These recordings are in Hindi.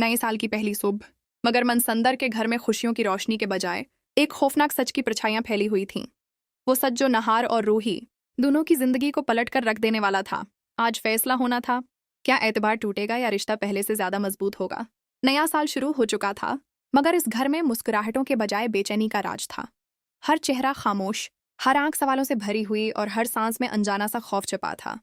नए साल की पहली सुबह, मगर मनसंदर के घर में खुशियों की रोशनी के बजाय एक खौफनाक सच की परछाइयां फैली हुई थीं। वो सच जो नहार और रूही दोनों की जिंदगी को पलट कर रख देने वाला था। आज फैसला होना था, क्या एतबार टूटेगा या रिश्ता पहले से ज्यादा मजबूत होगा। नया साल शुरू हो चुका था, मगर इस घर में मुस्कुराहटों के बजाय बेचैनी का राज था। हर चेहरा खामोश, हर आंख सवालों से भरी हुई और हर सांस में अनजाना सा खौफ छिपा था।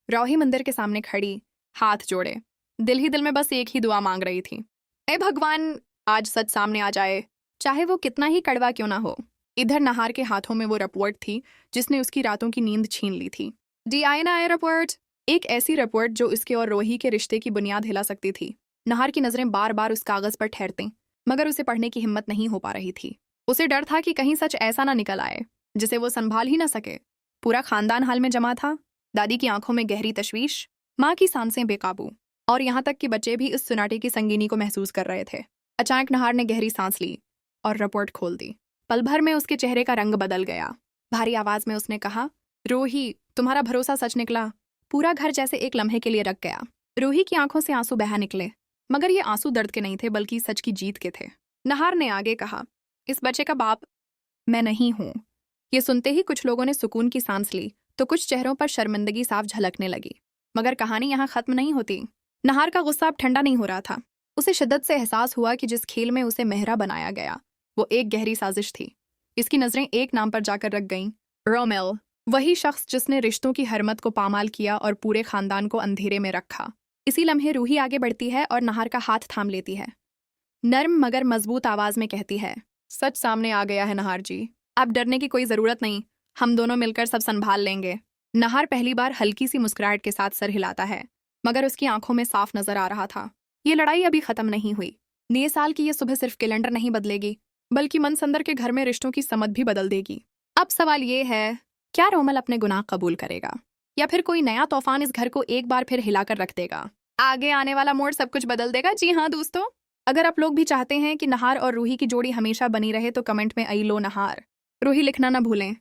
रौही मंदिर के सामने खड़ी, हाथ जोड़े, दिल ही दिल में बस एक ही दुआ मांग रही थी, ए भगवान, आज सच सामने आ जाए, चाहे वो कितना ही कड़वा क्यों ना हो। इधर नहार के हाथों में वो रिपोर्ट थी जिसने उसकी रातों की नींद छीन ली थी। DINI रिपोर्ट, एक ऐसी रिपोर्ट जो उसके और रोही के रिश्ते की बुनियाद हिला सकती थी। नहार की नजरें बार बार उस कागज पर ठहरती, मगर उसे पढ़ने की हिम्मत नहीं हो पा रही थी। उसे डर था कि कहीं सच ऐसा ना निकल आए जिसे वो संभाल ही ना सके। पूरा खानदान हाल में जमा था, दादी की आंखों में गहरी तशवीश, माँ की सांसें बेकाबू, और यहाँ तक कि बच्चे भी इस सुनाटे की संगीनी को महसूस कर रहे थे। अचानक नहार ने गहरी सांस ली और रिपोर्ट खोल दी। पल भर में उसके चेहरे का रंग बदल गया। भारी आवाज में उसने कहा, रूही, तुम्हारा भरोसा सच निकला। पूरा घर जैसे एक लम्हे के लिए रख गया। रूही की आंखों से आंसू बहा निकले, मगर ये आंसू दर्द के नहीं थे बल्कि सच की जीत के थे। नहार ने आगे कहा, इस बच्चे का बाप मैं नहीं हूं। ये सुनते ही कुछ लोगों ने सुकून की सांस ली, तो कुछ चेहरों पर शर्मिंदगी साफ झलकने लगी। मगर कहानी यहाँ खत्म नहीं होती। नहार का गुस्सा अब ठंडा नहीं हो रहा था। उसे शिद्दत से एहसास हुआ कि जिस खेल में उसे मेहरा बनाया गया, वो एक गहरी साजिश थी। इसकी नजरें एक नाम पर जाकर रख गईं, रोमेल, वही शख्स जिसने रिश्तों की हरमत को पामाल किया और पूरे खानदान को अंधेरे में रखा। इसी लम्हे रूही आगे बढ़ती है और नहार का हाथ थाम लेती है। नर्म मगर मजबूत आवाज में कहती है, सच सामने आ गया है नहार जी, अब डरने की कोई जरूरत नहीं, हम दोनों मिलकर सब संभाल लेंगे। नहार पहली बार हल्की सी मुस्कुराहट के साथ सर हिलाता है, मगर उसकी आंखों में साफ नजर आ रहा था, ये लड़ाई अभी खत्म नहीं हुई। नए साल की ये सुबह सिर्फ कैलेंडर नहीं बदलेगी, बल्कि मनसंदर के घर में रिश्तों की समझ भी बदल देगी। अब सवाल ये है, क्या रोमल अपने गुनाह कबूल करेगा, या फिर कोई नया तूफान इस घर को एक बार फिर हिलाकर रख देगा। आगे आने वाला मोड़ सब कुछ बदल देगा। जी हाँ दोस्तों, अगर आप लोग भी चाहते हैं कि नहार और रूही की जोड़ी हमेशा बनी रहे तो कमेंट में आई लो नहार रूही लिखना ना भूलें।